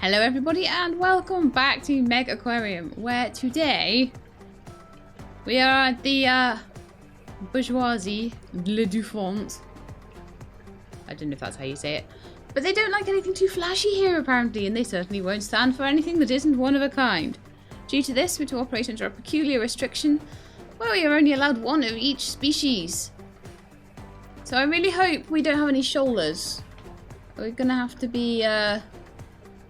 Hello everybody and welcome back to Megaquarium, where today we are at the bourgeoisie Le Dufont. I don't know if that's how you say it. But they don't like anything too flashy here apparently, and they certainly won't stand for anything that isn't one of a kind. Due to this, we're to operate under a peculiar restriction where we are only allowed one of each species. So I really hope we don't have any shoalers. We're gonna have to be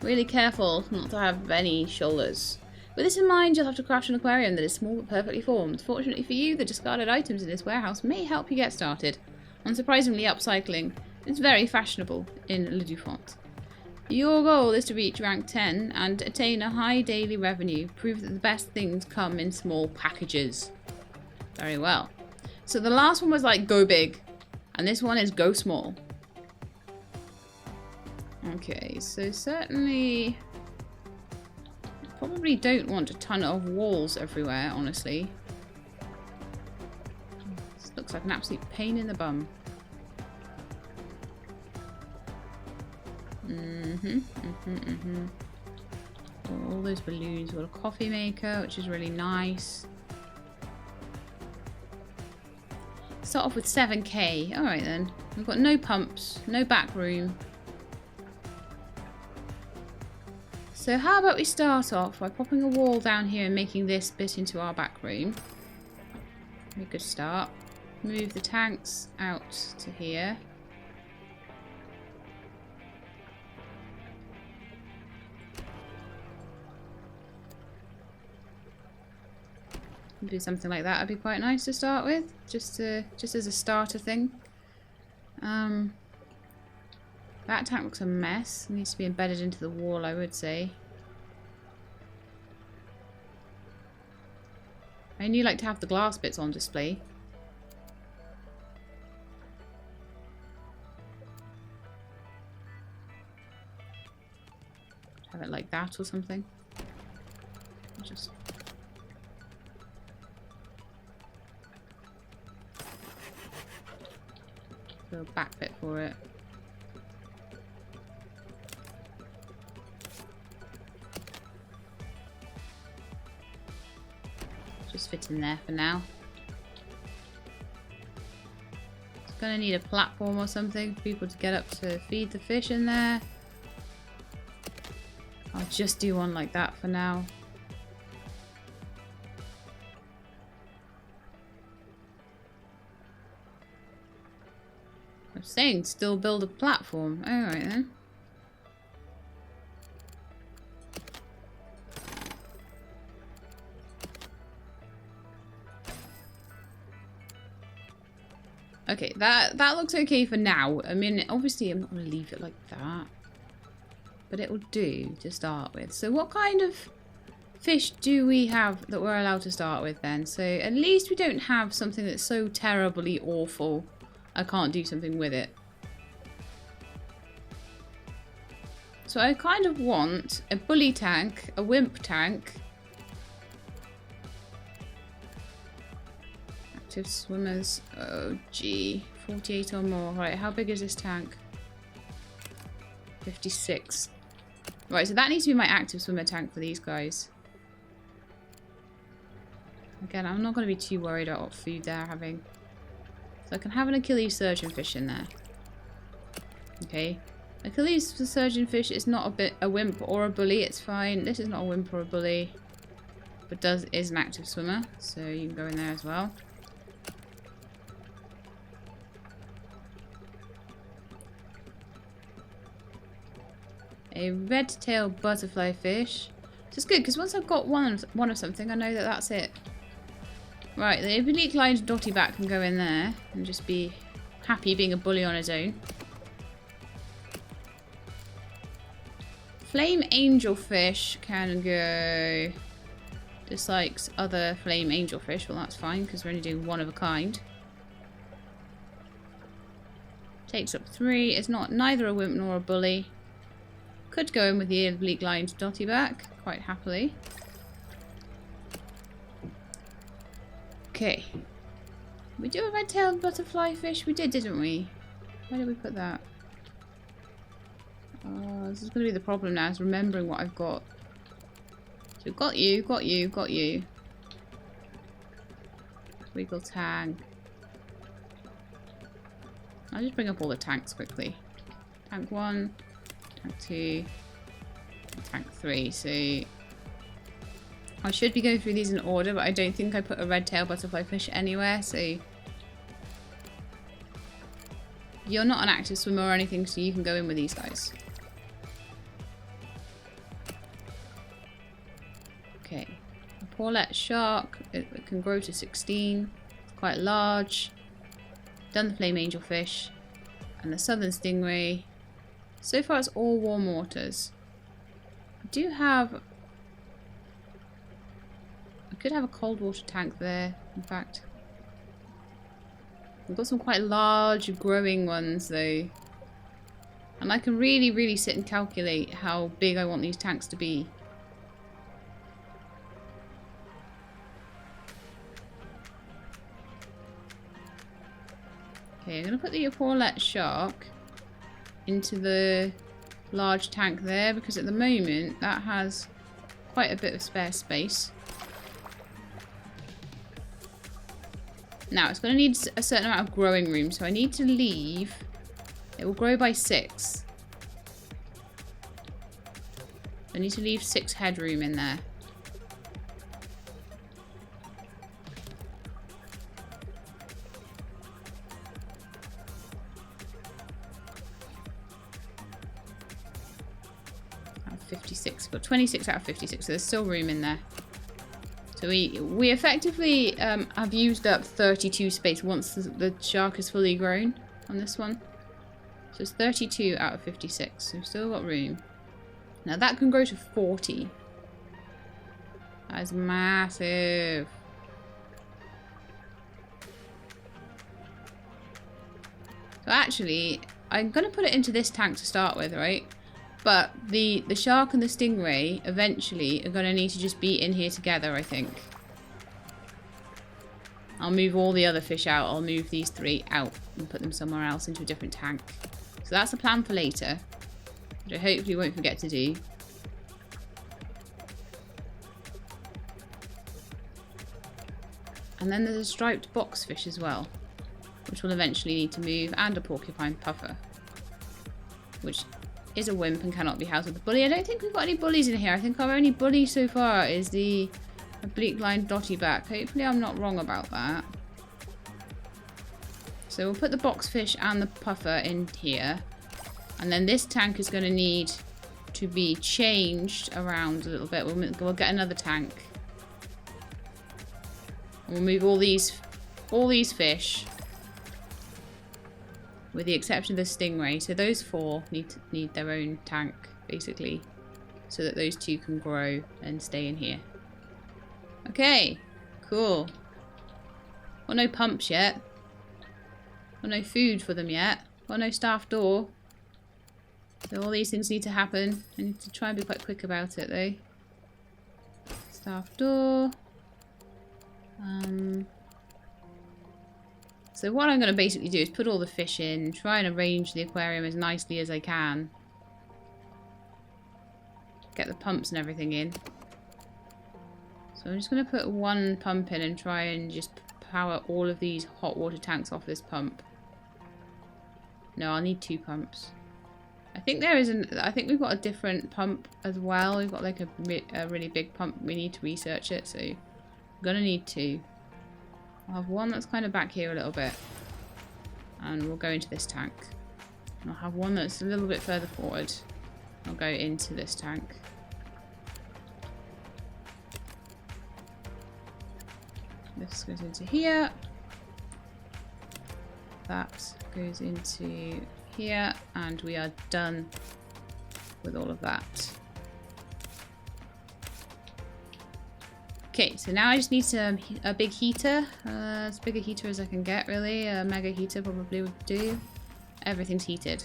really careful not to have any shoalers. With this in mind, you'll have to craft an aquarium that is small but perfectly formed. Fortunately for you, the discarded items in this warehouse may help you get started. Unsurprisingly, upcycling is very fashionable in Le Dufont. Your goal is to reach rank 10 and attain a high daily revenue. Prove that the best things come in small packages. Very well. So the last one was like go big, and this one is go small. Okay, so certainly probably don't want a ton of walls everywhere, honestly. This looks like an absolute pain in the bum. All those balloons. Got a coffee maker, which is really nice. Start off with 7k. Alright then. We've got no pumps, no back room. So how about we start off by popping a wall down here and making this bit into our back room. A good start. Move the tanks out to here. Do something like that would be quite nice to start with, just as a starter thing. That tank looks a mess. It needs to be embedded into the wall, I would say. I only like to have the glass bits on display. Have it like that or something. Just a back bit for it. Just fit in there for now. It's gonna need a platform or something for people to get up to feed the fish in there. I'll just do one like that for now. I'm saying still build a platform. Alright then. Okay, that looks okay for now. I mean, obviously I'm not going to leave it like that. But it will do to start with. So what kind of fish do we have that we're allowed to start with then? So at least we don't have something that's so terribly awful I can't do something with it. So I kind of want a bully tank, a wimp tank, active swimmers. Oh gee, 48 or more. Right, how big is this tank? 56. Right, so that needs to be my active swimmer tank for these guys. Again, I'm not going to be too worried about what food they're having. So I can have an Achilles surgeonfish in there. Okay. Achilles surgeonfish is not a wimp or a bully, it's fine. This is not a wimp or a bully. But is an active swimmer, so you can go in there as well. A red-tailed butterfly fish. Which is good, because once I've got one of something, I know that that's it. Right, the oblique lined dotty back can go in there and just be happy being a bully on his own. Flame angelfish can go. Dislikes other flame angelfish. Well, that's fine because we're only doing one of a kind. Takes up 3. It's not neither a wimp nor a bully. Could go in with the oblique lined dotty back quite happily. Okay. We do a red-tailed butterfly fish? We did, didn't we? Where did we put that? This is going to be the problem now, is remembering what I've got. So got you, got you, got you. Wiggle tank. I'll just bring up all the tanks quickly. Tank 1, tank 2, and tank 3. So I should be going through these in order, but I don't think I put a red tail butterfly fish anywhere, so you're not an active swimmer or anything, so you can go in with these guys. Okay. A Paulette shark, it can grow to 16. It's quite large. Done the flame angelfish. And the southern stingray. So far it's all warm waters. I do have... I could have a cold water tank there, in fact. I've got some quite large growing ones though. And I can really sit and calculate how big I want these tanks to be. Okay, I'm going to put the Paulette shark into the large tank there because at the moment that has quite a bit of spare space. Now it's going to need a certain amount of growing room, so I need to leave. It will grow by 6. I need to leave 6 headroom in there. Out of 56. Got 26 out of 56, so there's still room in there. So we effectively have used up 32 space once the shark is fully grown on this one. So it's 32 out of 56. So we've still got room. Now that can grow to 40. That is massive. So actually, I'm going to put it into this tank to start with, right? But the shark and the stingray eventually are going to need to just be in here together, I think. I'll move all the other fish out. I'll move these 3 out and put them somewhere else into a different tank. So that's the plan for later, which I hopefully won't forget to do. And then there's a striped boxfish as well, which will eventually need to move, and a porcupine puffer, which is a wimp and cannot be housed with a bully. I don't think we've got any bullies in here. I think our only bully so far is the oblique line dotty back. Hopefully I'm not wrong about that. So we'll put the boxfish and the puffer in here. And then this tank is going to need to be changed around a little bit. We'll get another tank. And we'll move all these fish, with the exception of the stingray. So those 4 need their own tank, basically, so that those 2 can grow and stay in here. Okay, cool. Got no pumps yet. Got no food for them yet. Got no staff door. So all these things need to happen. I need to try and be quite quick about it though. Staff door. So what I'm going to basically do is put all the fish in, try and arrange the aquarium as nicely as I can. Get the pumps and everything in. So I'm just going to put 1 pump in and try and just power all of these hot water tanks off this pump. No, I'll need 2 pumps. I think I think we've got a different pump as well. We've got like a really big pump. We need to research it, so I'm going to need 2. I'll have 1 that's kind of back here a little bit. And we'll go into this tank. And I'll have 1 that's a little bit further forward. I'll go into this tank. This goes into here. That goes into here. And we are done with all of that. Okay, so now I just need a big heater. As big a heater as I can get, really. A mega heater probably would do. Everything's heated.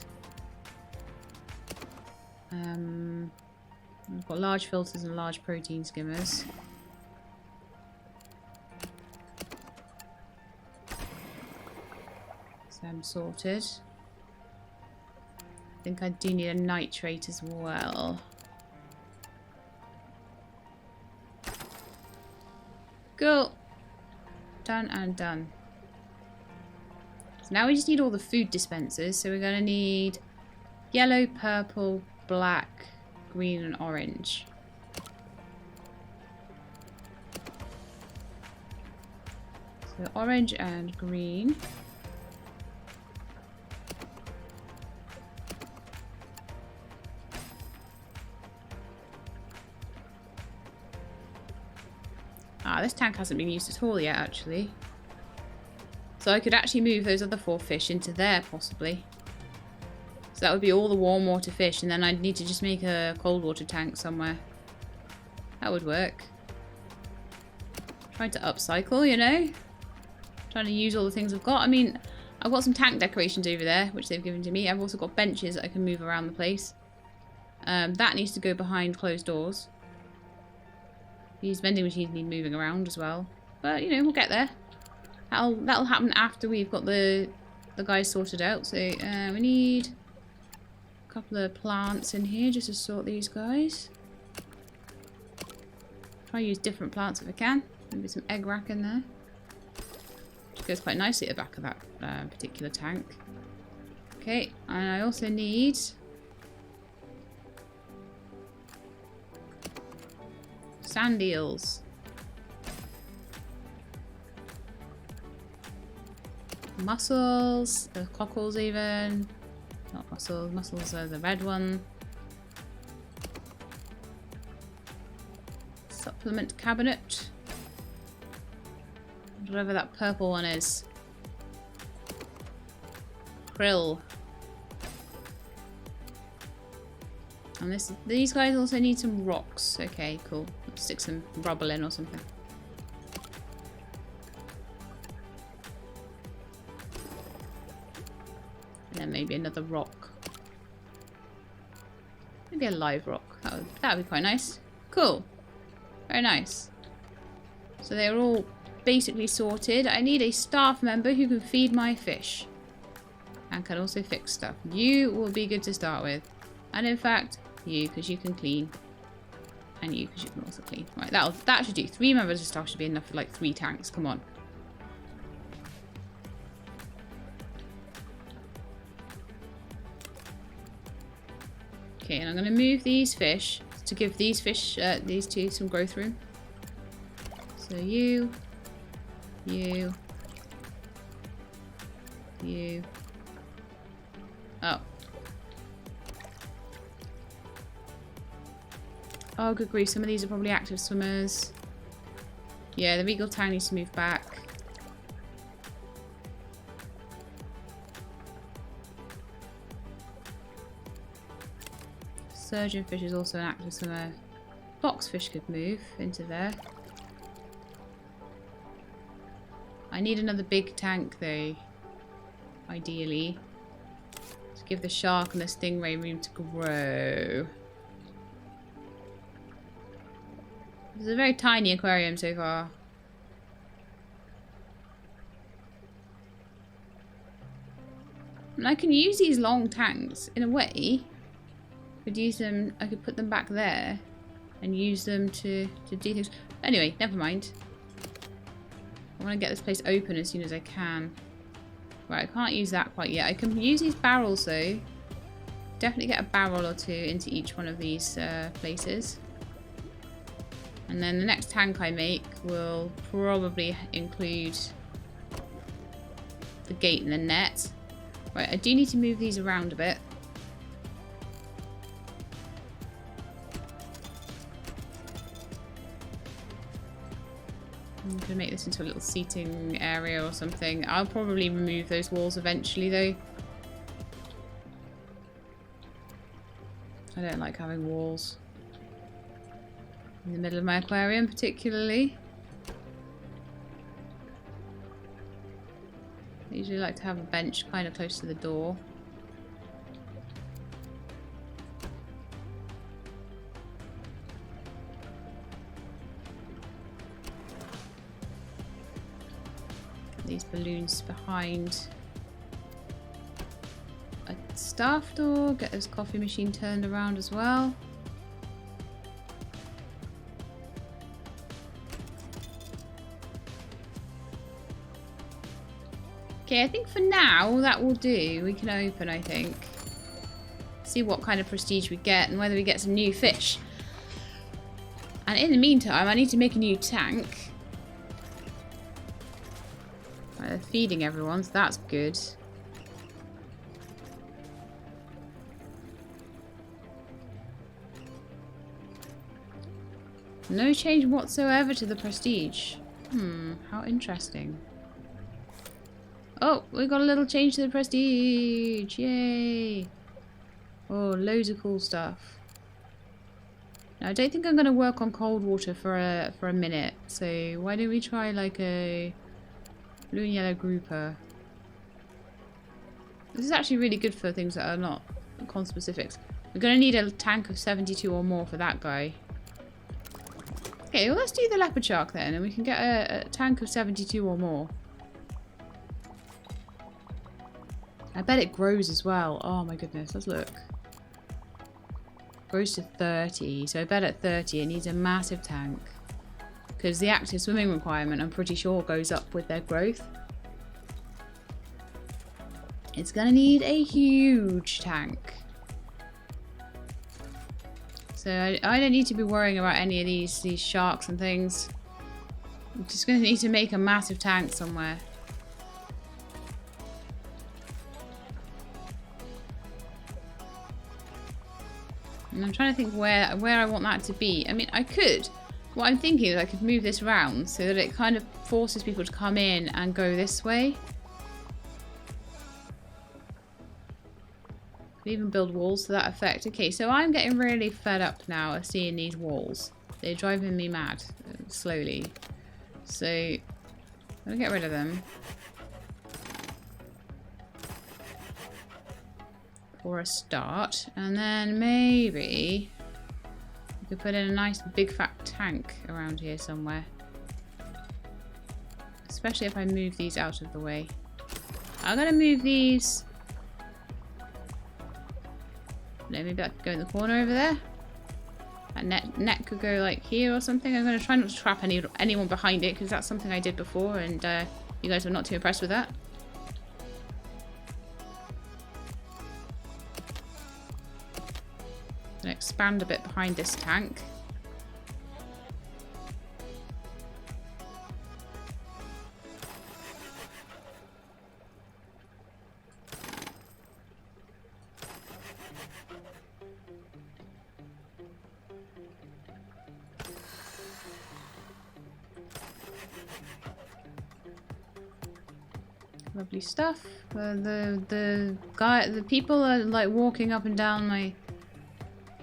I've got large filters and large protein skimmers. So I'm sorted. think I do need a nitrate as well. Cool. Done and done. So now we just need all the food dispensers. So we're going to need yellow, purple, black, green and orange. So orange and green. Ah, this tank hasn't been used at all yet, actually. So I could actually move those other 4 fish into there, possibly. So that would be all the warm water fish, and then I'd need to just make a cold water tank somewhere. That would work. Trying to upcycle, you know? Trying to use all the things I've got. I mean, I've got some tank decorations over there, which they've given to me. I've also got benches that I can move around the place. That needs to go behind closed doors. These vending machines need moving around as well. But, you know, we'll get there. That'll happen after we've got the guys sorted out. So, we need a couple of plants in here just to sort these guys. Try to use different plants if I can. Maybe some egg rack in there. Which goes quite nicely at the back of that particular tank. Okay, and I also need sand eels. Mussels, the cockles even. Not mussels, mussels are the red one. Supplement cabinet. Whatever that purple one is. Krill. And these guys also need some rocks. Okay, cool. Let's stick some rubble in or something. And then maybe another rock. Maybe a live rock. That would be quite nice. Cool. Very nice. So they're all basically sorted. I need a staff member who can feed my fish. And can also fix stuff. You will be good to start with. And in fact, you, because you can clean. And you, because you can also clean. Right, that should do. 3 members of staff should be enough for like 3 tanks. Come on. Okay, and I'm going to move these fish to give these fish, these 2, some growth room. So you. Oh. Oh, good grief. Some of these are probably active swimmers. Yeah, the regal tang needs to move back. Surgeonfish is also an active swimmer. Boxfish could move into there. I need another big tank though. Ideally. To give the shark and the stingray room to grow. It's a very tiny aquarium so far. And I can use these long tanks in a way. Could use them. I could put them back there and use them to do things. Anyway, never mind. I want to get this place open as soon as I can. Right, I can't use that quite yet. I can use these barrels though. Definitely get a barrel or 2 into each one of these places. And then the next tank I make will probably include the gate and the net. Right, I do need to move these around a bit. I'm going to make this into a little seating area or something. I'll probably remove those walls eventually though. I don't like having walls in the middle of my aquarium particularly. I usually like to have a bench kind of close to the door. These balloons behind a staff door. Get this coffee machine turned around as well. Okay, I think for now that will do. We can open, I think. See what kind of prestige we get and whether we get some new fish. And in the meantime, I need to make a new tank. Right, they're feeding everyone, so that's good. No change whatsoever to the prestige. How interesting. Oh, we got a little change to the prestige. Yay. Oh, loads of cool stuff. Now, I don't think I'm going to work on cold water for a minute. So why don't we try like a blue and yellow grouper. This is actually really good for things that are not con specifics. We're going to need a tank of 72 or more for that guy. Okay, well let's do the leopard shark then, and we can get a tank of 72 or more. I bet it grows as well. Oh my goodness, let's look. Grows to 30, so I bet at 30 it needs a massive tank. Because the active swimming requirement, I'm pretty sure, goes up with their growth. It's going to need a huge tank. So I don't need to be worrying about any of these sharks and things. I'm just going to need to make a massive tank somewhere. And I'm trying to think where I want that to be. I mean, I could. What I'm thinking is I could move this round so that it kind of forces people to come in and go this way. Could even build walls to that effect. Okay, so I'm getting really fed up now of seeing these walls. They're driving me mad, slowly. So, I'm gonna get rid of them. For a start. And then maybe we could put in a nice big fat tank around here somewhere. Especially if I move these out of the way. I'm gonna move these. Maybe I could go in the corner over there. That net could go like here or something. I'm going to try not to trap anyone behind it, because that's something I did before, and you guys were not too impressed with that. I'm going to expand a bit behind this tank. Lovely stuff. The people are like walking up and down my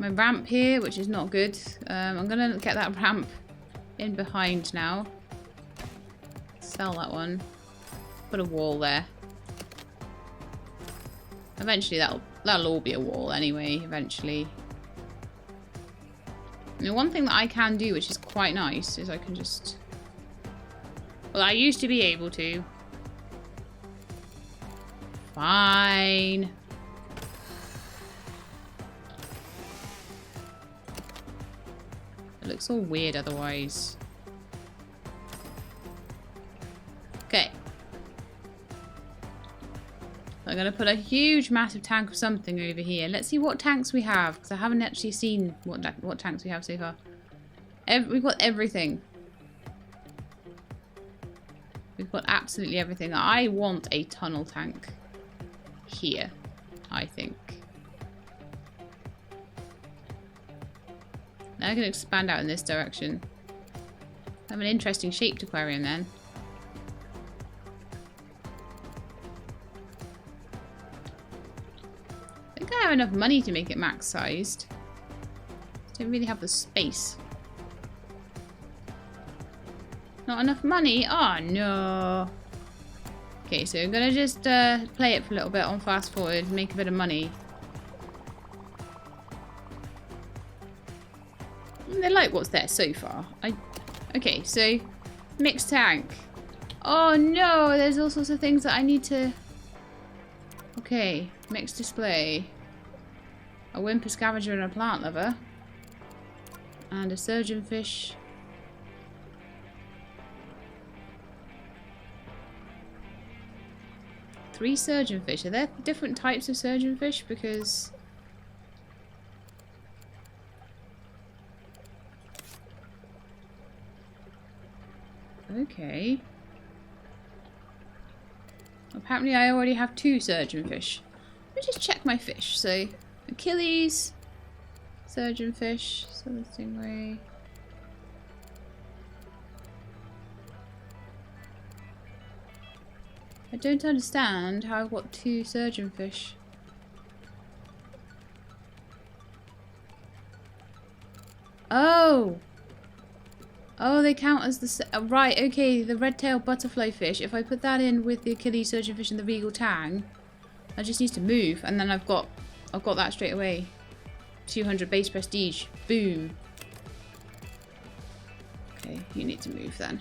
ramp here, which is not good. I'm gonna get that ramp in behind now. Sell that one. Put a wall there. Eventually that'll all be a wall anyway. Eventually. Now, one thing that I can do, which is quite nice, is I can just. Well, I used to be able to. Fine. It looks all weird otherwise. Okay. I'm going to put a huge massive tank of something over here. Let's see what tanks we have, because I haven't actually seen what tanks we have so far. We've got everything. We've got absolutely everything. I want a tunnel tank. Here, I think. Now I can expand out in this direction. I have an interesting shaped aquarium then. I think I have enough money to make it max sized. Don't really have the space. Not enough money? Oh no. Okay, so I'm gonna just play it for a little bit on fast forward, make a bit of money. They like what's there so far. Okay, so mixed tank. Oh no, there's all sorts of things that I need to. Okay, mixed display. A whimper scavenger and a plant lover. And a surgeonfish. Three surgeonfish. Are there different types of surgeonfish? Because... Okay. Apparently I already have 2 surgeonfish. Let me just check my fish. So, Achilles, surgeonfish, silver stingray. I don't understand how I've got 2 surgeonfish. Oh! Oh, they count as the... right, okay, the red-tailed butterfly fish. If I put that in with the Achilles surgeonfish and the regal tang, I just need to move, and then I've got that straight away. 200 base prestige. Boom. Okay, you need to move then.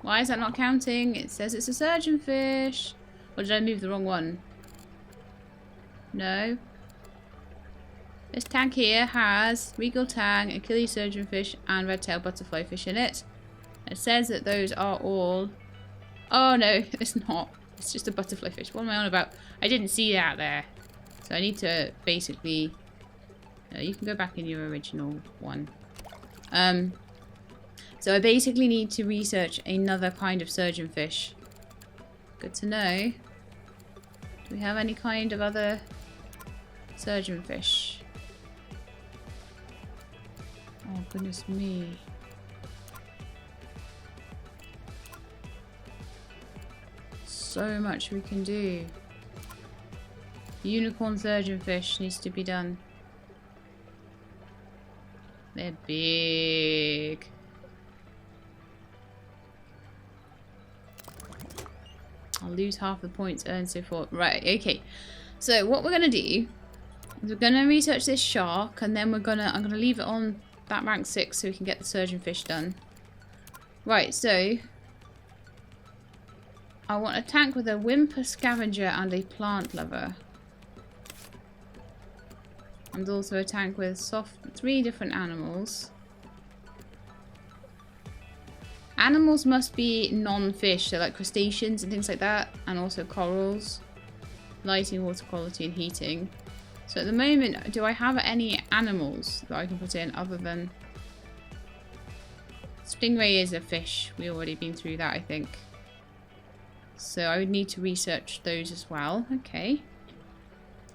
Why is that not counting? It says it's a surgeonfish. Or did I move the wrong one? No. This tank here has regal tang, Achilles surgeonfish, and red-tailed butterfly fish in it. It says that those are all... Oh no, it's not. It's just a butterfly fish. What am I on about? I didn't see that there. So I need to basically... you can go back in your original one. So I basically need to research another kind of surgeonfish. Good to know. Do we have any kind of other surgeonfish? Oh, goodness me. So much we can do. Unicorn surgeonfish needs to be done. They're big. I'll lose half the points earned so far. Right, okay. So what we're going to do is we're going to research this shark, and then I'm going to leave it on that rank 6 so we can get the surgeonfish done. Right, so I want a tank with a whimper scavenger and a plant lover. And also a tank with 3 different animals. Animals must be non-fish, so like crustaceans and things like that, and also corals. Lighting, water quality, and heating. So at the moment, do I have any animals that I can put in other than... Stingray is a fish. We've already been through that, I think. So I would need to research those as well. Okay.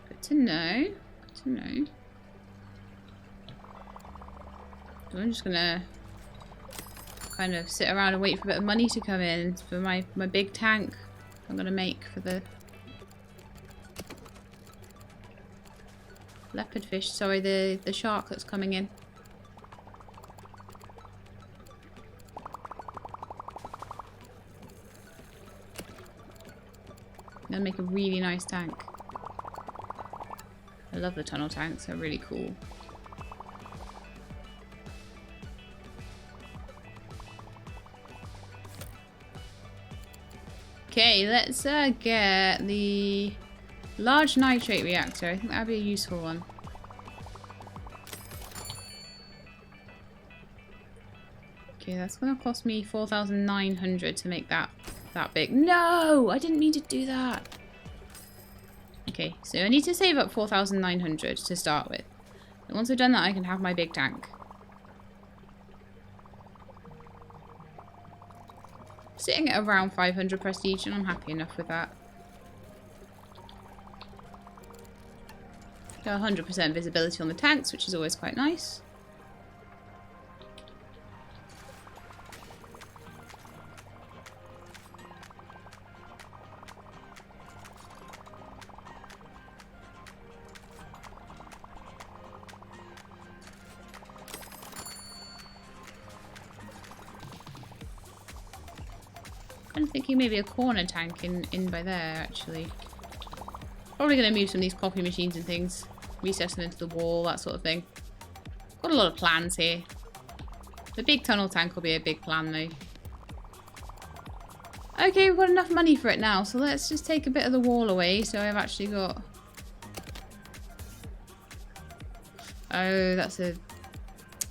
Good to know. Good to know. So I'm just gonna kind of sit around and wait for a bit of money to come in for my big tank I'm gonna make for the leopard fish. Sorry, the shark that's coming in. I'm gonna make a really nice tank. I love the tunnel tanks, they're really cool. Okay, let's get the large nitrate reactor. I think that'd be a useful one. Okay, that's gonna cost me 4,900 to make that big. No! I didn't mean to do that. Okay, so I need to save up 4,900 to start with. And once I've done that, I can have my big tank. Sitting at around 500 prestige, and I'm happy enough with that. Got 100% visibility on the tanks, which is always quite nice. I'm thinking maybe a corner tank in by there, actually. Probably going to move some of these coffee machines and things. Recess them into the wall, that sort of thing. Got a lot of plans here. The big tunnel tank will be a big plan though. Okay, we've got enough money for it now, so let's just take a bit of the wall away so I've actually got... Oh, that's a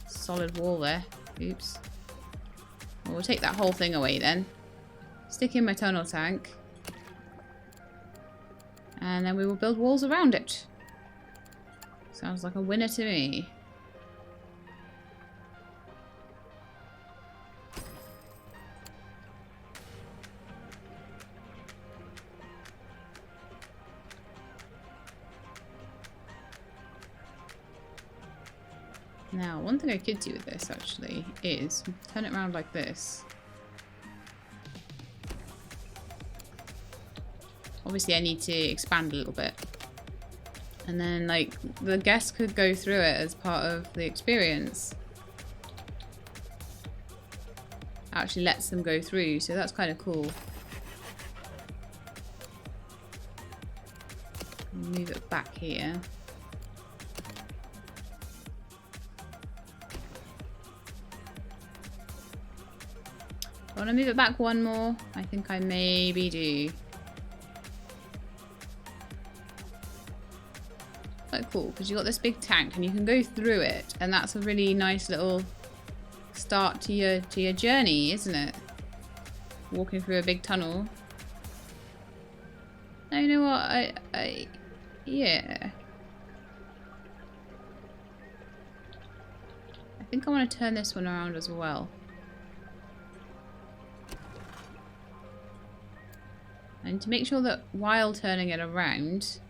solid wall there. Oops. Well, we'll take that whole thing away then. Stick in my tunnel tank. And then we will build walls around it. Sounds like a winner to me. Now, one thing I could do with this actually is turn it around like this. Obviously I need to expand a little bit. And then like the guests could go through it as part of the experience. Actually lets them go through, so that's kind of cool. Move it back here. I want to move it back one more. I think I maybe do. Quite cool because you've got this big tank and you can go through it, and that's a really nice little start to your journey, isn't it? Walking through a big tunnel. No, you know what? Yeah. I think I want to turn this one around as well. And to make sure that while turning it around,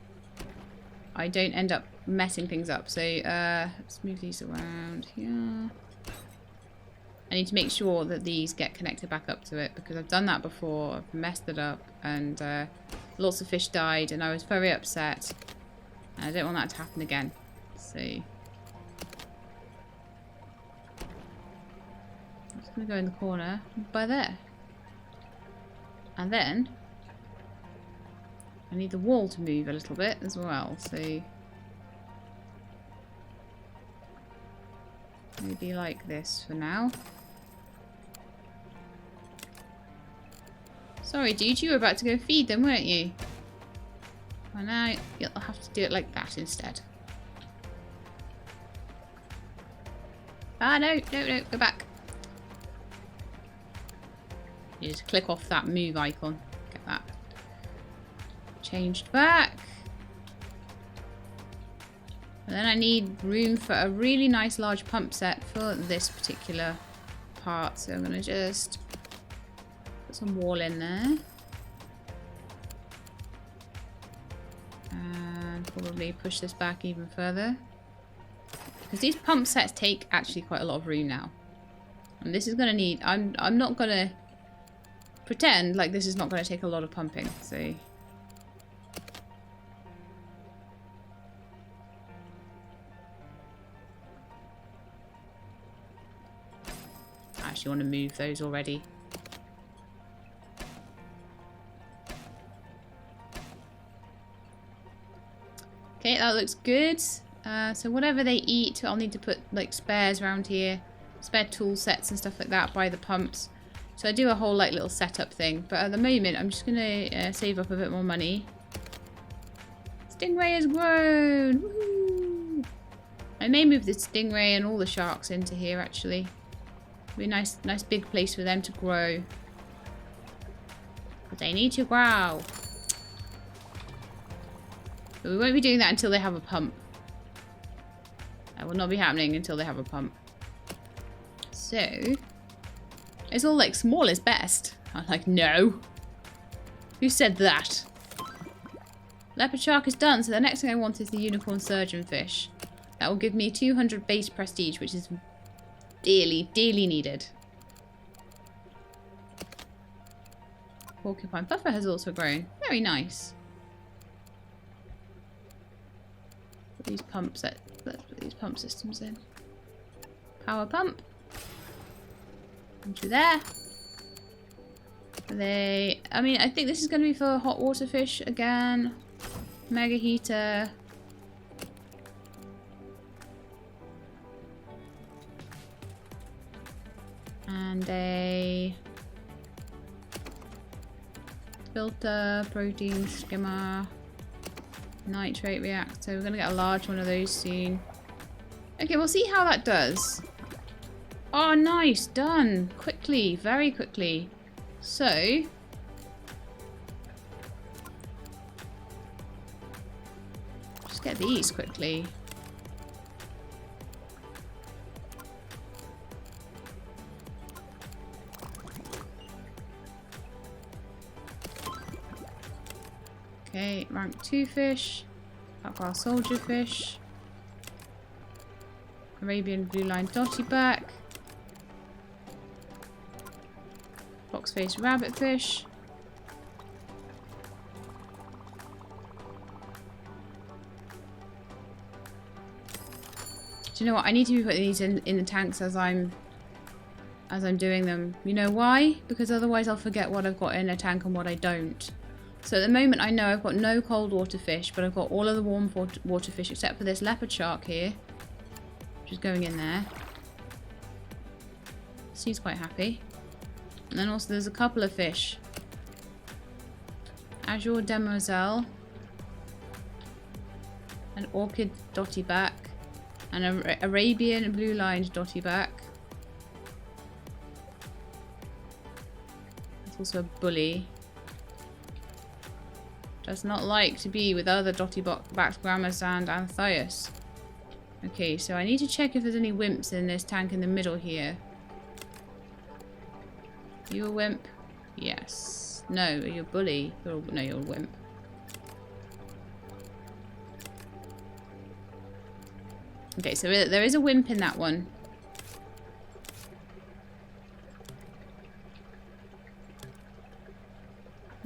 I don't end up messing things up. So let's move these around here. I need to make sure that these get connected back up to it because I've done that before. I've messed it up and lots of fish died and I was very upset. And I don't want that to happen again. So I'm just going to go in the corner by there. And then I need the wall to move a little bit as well, so maybe like this for now. Sorry dude, you were about to go feed them, weren't you? Well now you'll have to do it like that instead. Ah no, go back. You just click off that move icon. Get that. Changed back. And then I need room for a really nice large pump set for this particular part. So I'm going to just put some wall in there. And probably push this back even further. Because these pump sets take actually quite a lot of room now. And this is going to need... I'm not going to pretend like this is not going to take a lot of pumping. So... want to move those already. Okay, that looks good. So whatever they eat, I'll need to put like spares around here, spare tool sets and stuff like that by the pumps. So I do a whole like little setup thing, but at the moment I'm just gonna save up a bit more money. Stingray has grown! Woohoo! I may move the stingray and all the sharks into here actually. Be a nice big place for them to grow. But they need to grow. But we won't be doing that until they have a pump. That will not be happening until they have a pump. So, it's all like small is best. I'm like, no. Who said that? Leopard shark is done, so the next thing I want is the unicorn surgeonfish. That will give me 200 base prestige, which is dearly needed. Porcupine puffer has also grown. Very nice. Put these pumps at, let's put these pump systems in. Power pump. Into there. I mean, I think this is going to be for hot water fish again. Mega heater. And a filter, protein skimmer, nitrate reactor. We're going to get a large one of those soon. Okay, we'll see how that does. Oh, nice. Done. Quickly. Very quickly. So... just get these quickly. Okay, rank 2 fish, aqua soldier fish, Arabian blue line dotty back, fox-faced rabbit fish, do you know what? I need to be putting these in the tanks as I'm doing them. You know why? Because otherwise I'll forget what I've got in a tank and what I don't. So at the moment I know I've got no cold water fish, but I've got all of the warm water fish except for this leopard shark here, which is going in there. She's quite happy. And then also there's a couple of fish. Azure demoiselle, an orchid dotty back, and an Arabian blue lined dotty back. There's also a bully. Does not like to be with other dotty-backed grammars and Anthias. Okay, so I need to check if there's any wimps in this tank in the middle here. You a wimp? Yes. No, you're a bully. No, you're a wimp. Okay, so there is a wimp in that one.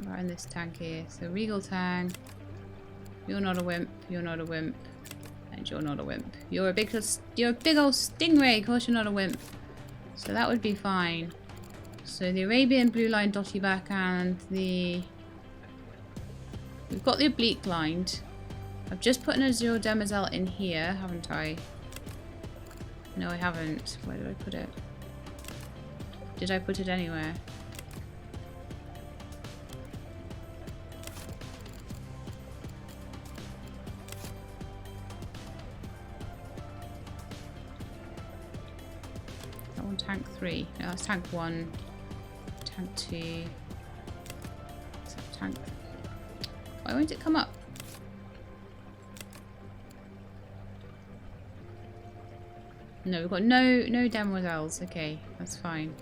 Right in this tank here. So Regal Tang, you're not a wimp, you're not a wimp, and you're not a wimp. You're a big old stingray, of course you're not a wimp. So that would be fine. So the Arabian blue line dotty back and the... we've got the oblique lined. I've just put an Azure demoiselle in here, haven't I? No, I haven't. Where did I put it? Did I put it anywhere? Tank 3. No, that's tank 1. Tank 2. Is that tank? Why won't it come up? No, we've got no demoiselles. Okay, that's fine.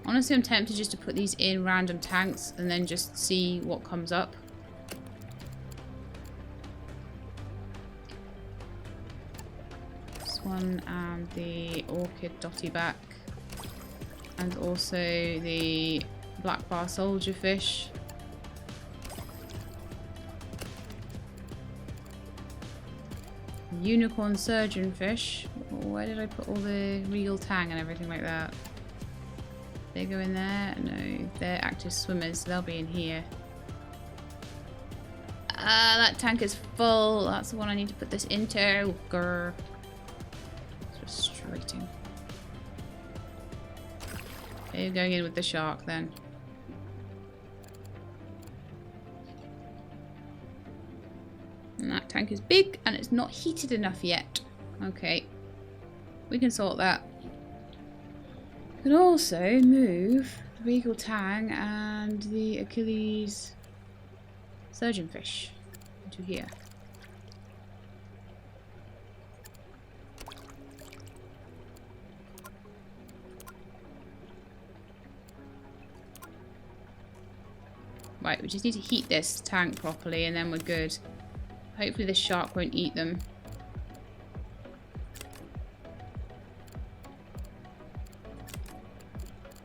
Honestly, I'm tempted just to put these in random tanks and then just see what comes up. One and the orchid dotty back, and also the black bar soldier fish. Unicorn surgeon fish. Where did I put all the regal tang and everything like that? They go in there? No, they're active swimmers, so they'll be in here. Ah, that tank is full. That's the one I need to put this into. Grr. Frustrating. Okay, you're going in with the shark then. And that tank is big and it's not heated enough yet. Okay. We can sort that. We can also move the Regal Tang and the Achilles surgeonfish into here. Right, we just need to heat this tank properly and then we're good. Hopefully this shark won't eat them.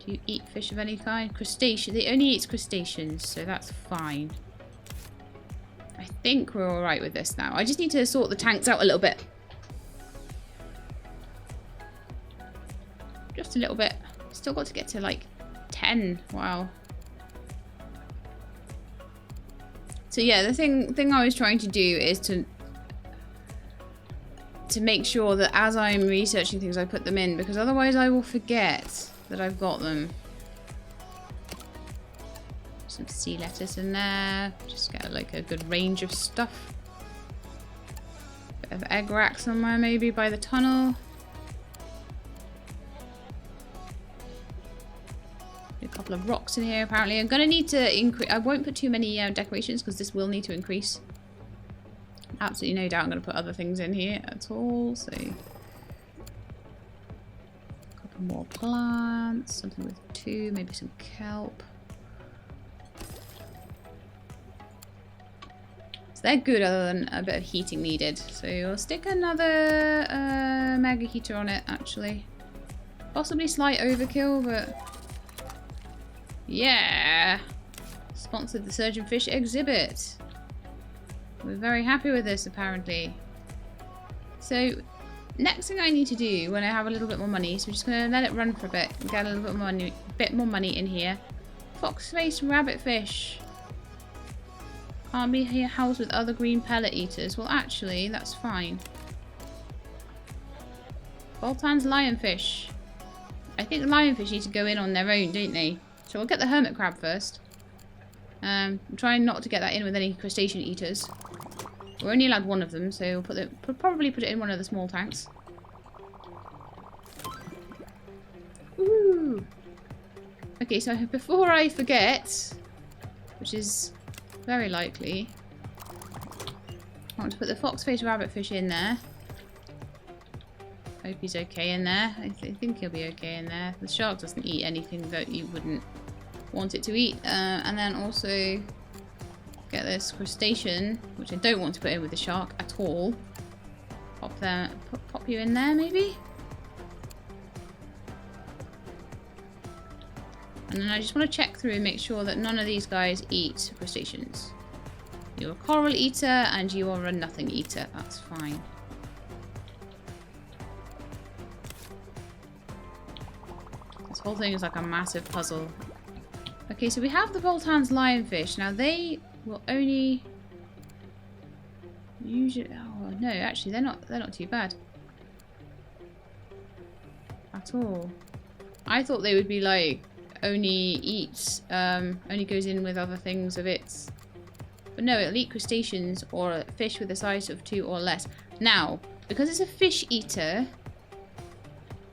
Do you eat fish of any kind? Crustacean. It only eats crustaceans, so that's fine. I think we're alright with this now. I just need to sort the tanks out a little bit. Just a little bit. Still got to get to like 10. Wow. So yeah, the thing I was trying to do is to to make sure that as I'm researching things, I put them in, because otherwise I will forget that I've got them. Some sea lettuce in there. Just get like a good range of stuff. Bit of egg rack somewhere maybe by the tunnel. A couple of rocks in here apparently. I'm going to need to increase. I won't put too many decorations because this will need to increase. Absolutely no doubt I'm going to put other things in here at all. So a couple more plants. Something with 2. Maybe some kelp. So they're good other than a bit of heating needed. So we'll stick another mega heater on it actually. Possibly slight overkill, but yeah. Sponsored the Surgeon Fish exhibit. We're very happy with this apparently. So next thing I need to do when I have a little bit more money, so we're just gonna let it run for a bit and get a little bit more money in here. Fox-faced rabbitfish. Can't be here housed with other green pellet eaters. Well, actually, that's fine. Boltan's lionfish. I think the lionfish need to go in on their own, don't they? So we'll get the hermit crab first. I'm trying not to get that in with any crustacean eaters. We're only allowed 1 of them, so we'll probably put it in one of the small tanks. Ooh. Okay, so before I forget, which is very likely, I want to put the fox-faced rabbitfish in there. Hope he's okay in there. I think he'll be okay in there. The shark doesn't eat anything that you wouldn't want it to eat. And then also get this crustacean, which I don't want to put in with the shark at all. Pop you in there maybe? And then I just want to check through and make sure that none of these guys eat crustaceans. You're a coral eater and you are a nothing eater. That's fine. This whole thing is like a massive puzzle. Okay, so we have the Boltan's lionfish. Now they will only usually. Oh no, actually they're not too bad at all. I thought they would be like only goes in with other things of its. But no, it'll eat crustaceans or a fish with a size of 2 or less. Now, because it's a fish eater,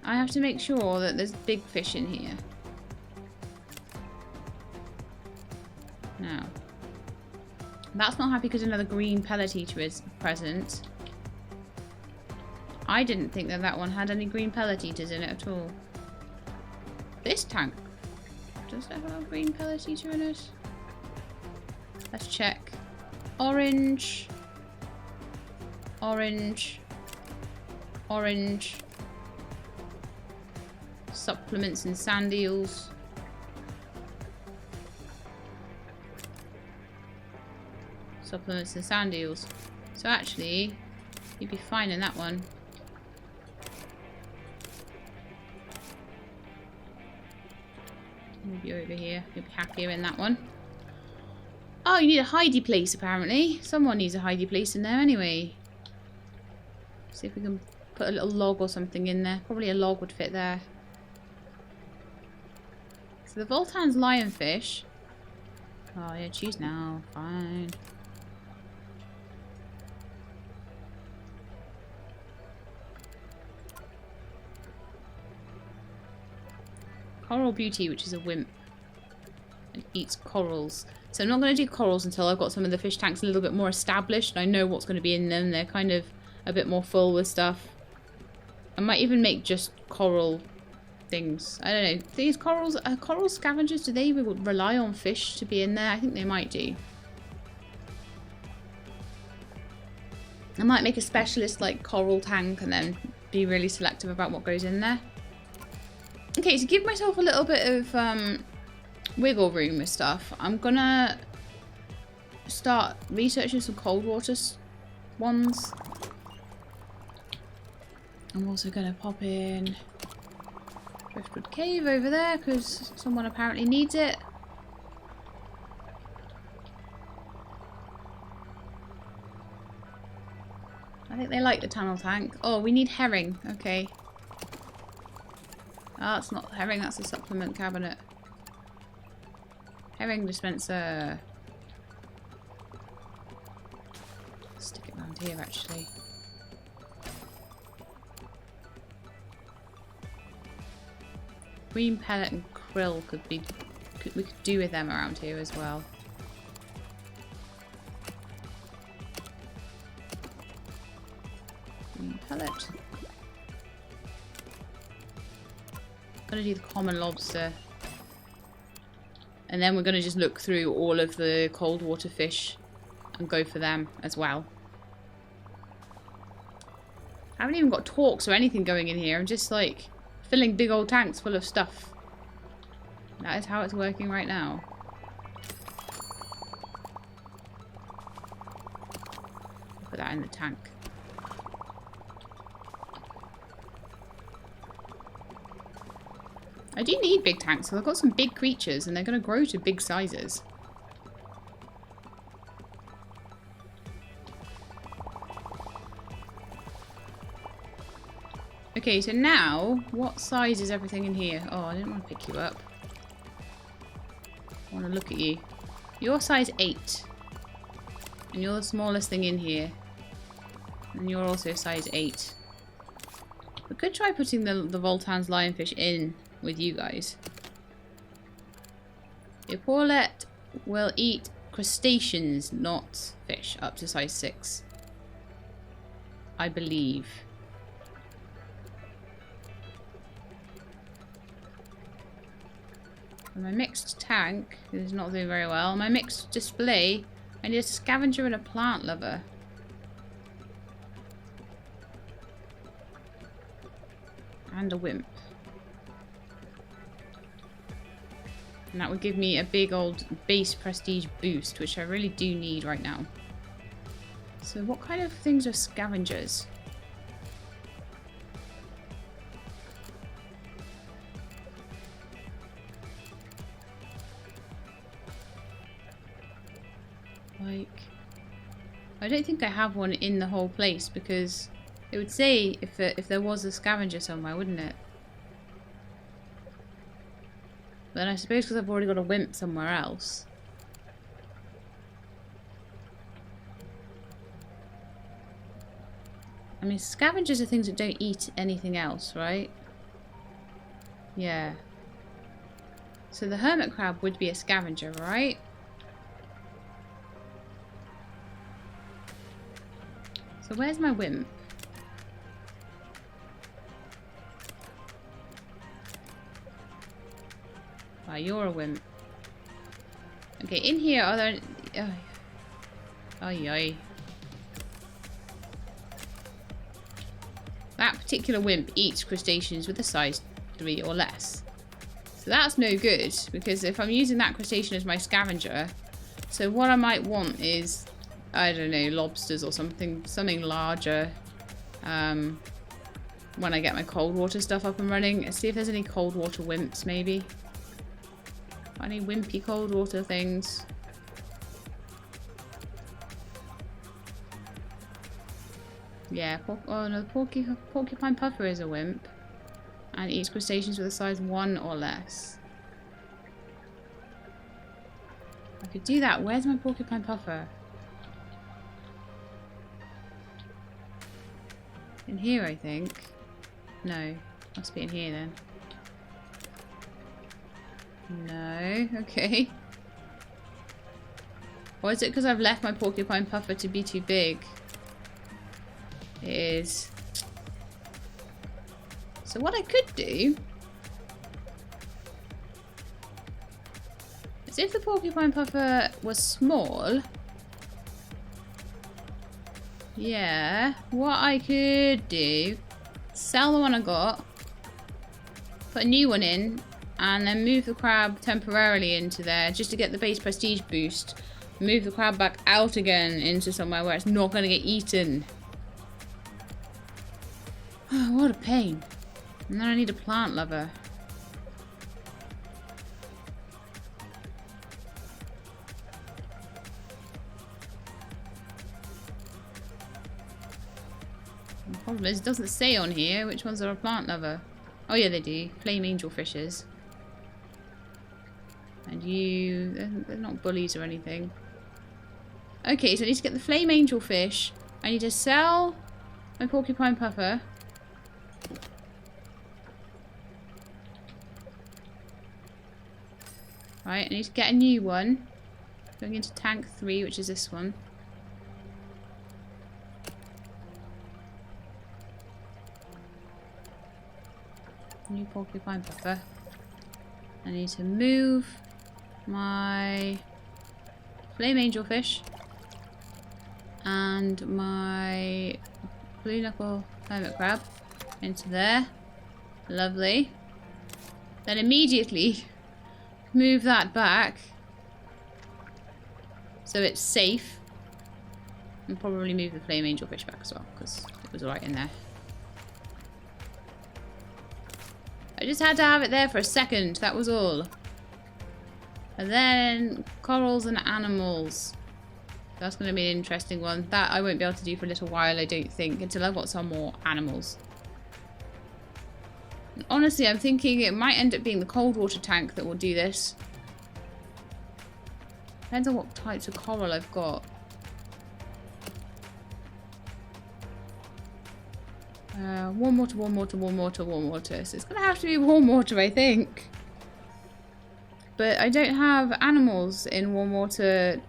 I have to make sure that there's big fish in here. Now, that's not happy because another green pellet eater is present. I didn't think that that one had any green pellet eaters in it at all. This tank, does it have a green pellet eater in it? Let's check. Orange. Orange. Orange. Supplements and sand eels. Supplements and sand eels. So actually, you'd be fine in that one. Maybe over here. You'll be happier in that one. Oh, you need a hidey place apparently. Someone needs a hidey place in there anyway. See if we can put a little log or something in there. Probably a log would fit there. So the Boltan's lionfish. Oh yeah, choose now. Fine. Coral Beauty, which is a wimp. It eats corals. So I'm not going to do corals until I've got some of the fish tanks a little bit more established and I know what's going to be in them. They're kind of a bit more full with stuff. I might even make just coral things. I don't know. These corals, are coral scavengers, do they rely on fish to be in there? I think they might do. I might make a specialist like coral tank and then be really selective about what goes in there. Okay, to give myself a little bit of wiggle room with stuff, I'm gonna start researching some cold water ones. I'm also gonna pop in Driftwood Cave over there because someone apparently needs it. I think they like the tunnel tank. Oh, we need herring. Okay. Oh, that's not herring, that's a supplement cabinet. Herring dispenser. Stick it around here, actually. Green pellet and krill we could do with them around here as well. Green pellet. Gonna do the common lobster. And then we're gonna just look through all of the cold water fish and go for them as well. I haven't even got talks or anything going in here. I'm just like filling big old tanks full of stuff. That is how it's working right now. Put that in the tank. I do need big tanks because I've got some big creatures and they're going to grow to big sizes. Okay, so now, what size is everything in here? Oh, I didn't want to pick you up. I want to look at you. You're size 8. And you're the smallest thing in here. And you're also size 8. We could try putting the Voltan's lionfish in with you guys. Your Paulet will eat crustaceans, not fish, up to size 6. I believe. And my mixed tank is not doing very well. My mixed display, I need a scavenger and a plant lover. And a wimp. And that would give me a big old base prestige boost, which I really do need right now. So what kind of things are scavengers? Like, I don't think I have one in the whole place because it would say if there was a scavenger somewhere, wouldn't it? But then I suppose because I've already got a wimp somewhere else. I mean, scavengers are things that don't eat anything else, right? Yeah. So the hermit crab would be a scavenger, right? So where's my wimp? Wow, you're a wimp. Okay, in here are there... Ay. That particular wimp eats crustaceans with a size 3 or less. So that's no good, because if I'm using that crustacean as my scavenger, so what I might want is, I don't know, lobsters or something larger. When I get my cold water stuff up and running. Let's see if there's any cold water wimps, maybe. Any wimpy cold water things. Yeah, oh no, the porcupine puffer is a wimp. And eats crustaceans with a size 1 or less. I could do that. Where's my porcupine puffer? In here, I think. No, must be in here then. No, okay. Or is it because I've left my porcupine puffer to be too big? It is. So what I could do is if the porcupine puffer was small, yeah, what I could do, sell the one I got, put a new one in, and then move the crab temporarily into there just to get the base prestige boost. Move the crab back out again into somewhere where it's not going to get eaten. Oh, what a pain. And then I need a plant lover. Problem is, it doesn't say on here which ones are a plant lover. Oh yeah, they do. Flame angel fishes. And you... They're not bullies or anything. Okay, so I need to get the flame angel fish. I need to sell my porcupine puffer. Right, I need to get a new one. Going into tank 3, which is this one. New porcupine puffer. I need to move my flame angel fish and my blue knuckle hermit crab into there. Lovely. Then immediately move that back so it's safe. And probably move the flame angel fish back as well because it was right in there. I just had to have it there for a second, that was all. And then corals and animals. That's going to be an interesting one. That I won't be able to do for a little while, I don't think, until I've got some more animals. And honestly, I'm thinking it might end up being the cold water tank that will do this. Depends on what types of coral I've got. Warm water, warm water, warm water, warm water. So it's going to have to be warm water, I think. But I don't have animals in warm water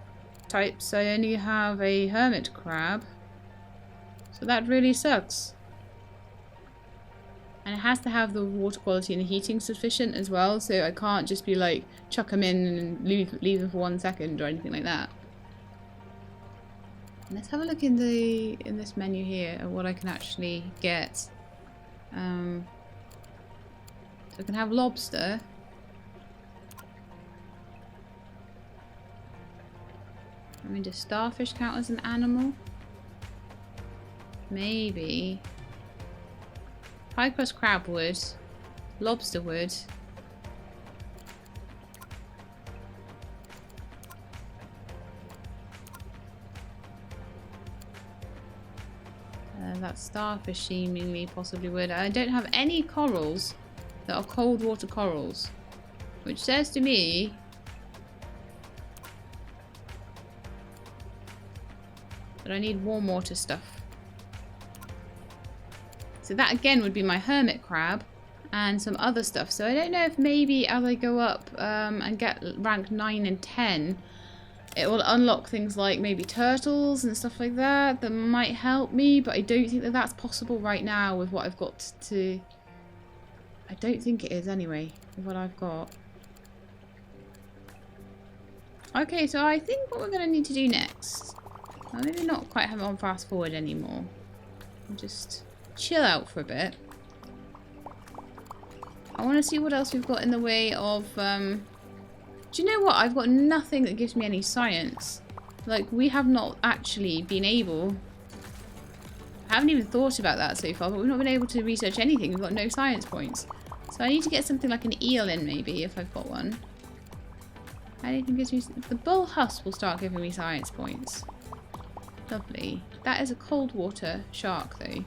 types. I only have a hermit crab. So that really sucks. And it has to have the water quality and the heating sufficient as well. So I can't just be like, chuck them in and leave them for 1 second or anything like that. Let's have a look in this menu here at what I can actually get. So I can have lobster. I mean, does starfish count as an animal? Maybe. Pie crust crab would. Lobster would. That starfish seemingly possibly would. I don't have any corals that are cold water corals, which says to me that I need warm water stuff. So that again would be my hermit crab and some other stuff. So I don't know if maybe as I go up and get rank 9 and 10, it will unlock things like maybe turtles and stuff like that that might help me, but I don't think that that's possible right now with what I've got to... I don't think it is anyway, with what I've got. Okay, so I think what we're going to need to do next... Well, maybe not quite have it on fast forward anymore. I'll just chill out for a bit. I want to see what else we've got in the way of... Do you know what? I've got nothing that gives me any science. Like, we have not actually been able... I haven't even thought about that so far, but we've not been able to research anything. We've got no science points. So I need to get something like an eel in, maybe, if I've got one. Anything gives me... The bull husk will start giving me science points. Lovely. That is a cold water shark, though.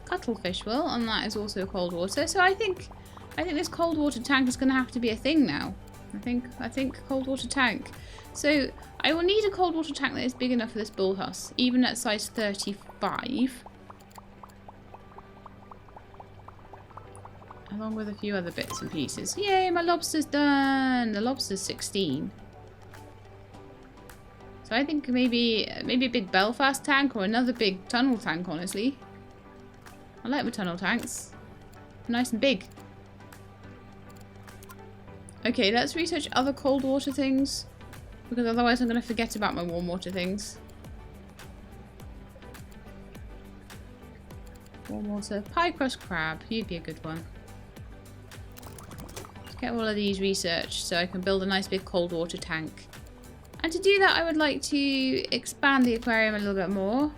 Cuttlefish will, and that is also cold water. So I think this cold water tank is going to have to be a thing now. I think cold water tank. So I will need a cold water tank that is big enough for this bull husk, even at size 35. Along with a few other bits and pieces. Yay, my lobster's done! The lobster's 16. So I think maybe a big Belfast tank or another big tunnel tank, honestly. I like my tunnel tanks. Nice and big. Okay, let's research other cold water things. Because otherwise I'm going to forget about my warm water things. Warm water. Pie crust crab. You'd be a good one. Let's get all of these researched so I can build a nice big cold water tank. And to do that I would like to expand the aquarium a little bit more.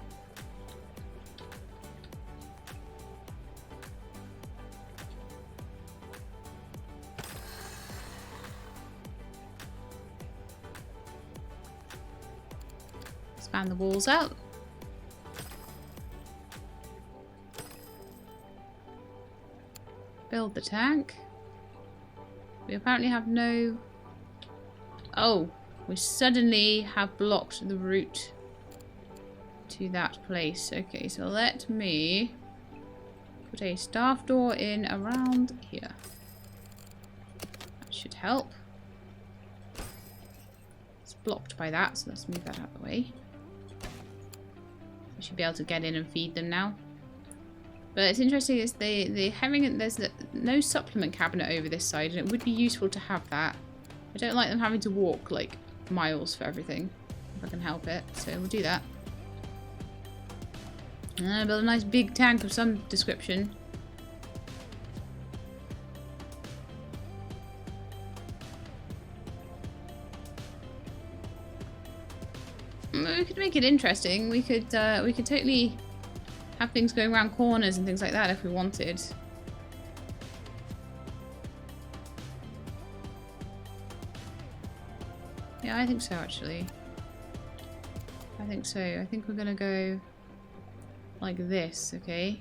Fan the walls out. Build the tank. We apparently have no... Oh, we suddenly have blocked the route to that place. Okay, so let me put a staff door in around here. That should help. It's blocked by that, so let's move that out of the way. We should be able to get in and feed them now. But it's interesting is they having there's no supplement cabinet over this side, and it would be useful to have that. I don't like them having to walk like miles for everything, if I can help it. So we'll do that. Build a nice big tank of some description. We could make it interesting. We could totally have things going around corners and things like that if we wanted. Yeah, I think so actually. I think so. I think we're gonna go like this, okay?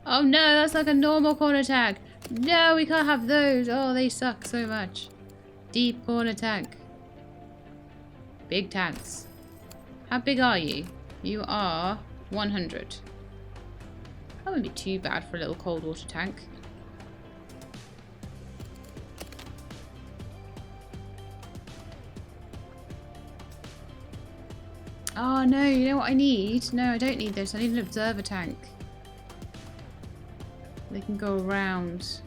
Oh no, that's like a normal corner tank. No, we can't have those. Oh, they suck so much. Deep corner tank. Big tanks. How big are you? You are 100. That wouldn't be too bad for a little cold water tank. Oh no, you know what I need? No, I don't need this. I need an observer tank. They can go around.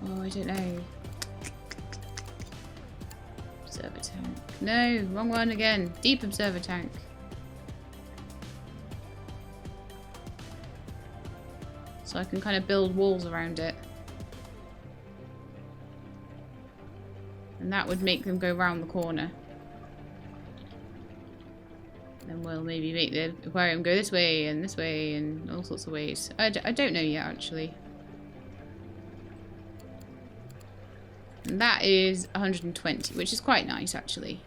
Oh, I don't know. Observer tank. No, wrong one again. Deep observer tank. So I can kind of build walls around it. And that would make them go round the corner. Then we'll maybe make the aquarium go this way and all sorts of ways. I don't know yet, actually. And that is 120, which is quite nice, actually.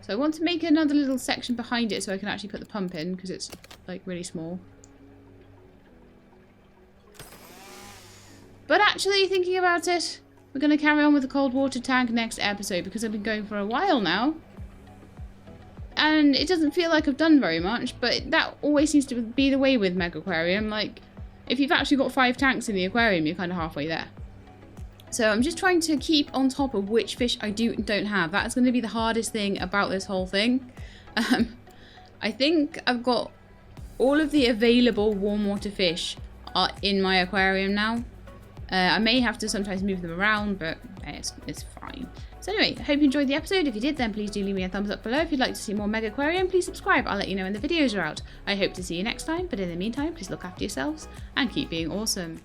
So I want to make another little section behind it so I can actually put the pump in, because it's, like, really small. But actually, thinking about it, we're going to carry on with the cold water tank next episode, because I've been going for a while now. And it doesn't feel like I've done very much, but that always seems to be the way with Megaquarium. Like, if you've actually got 5 tanks in the aquarium, you're kind of halfway there. So I'm just trying to keep on top of which fish I do and don't have. That's going to be the hardest thing about this whole thing. I think I've got all of the available warm water fish are in my aquarium now. I may have to sometimes move them around, but it's fine. So anyway, I hope you enjoyed the episode. If you did, then please do leave me a thumbs up below. If you'd like to see more Megaquarium, please subscribe. I'll let you know when the videos are out. I hope to see you next time, but in the meantime, please look after yourselves and keep being awesome.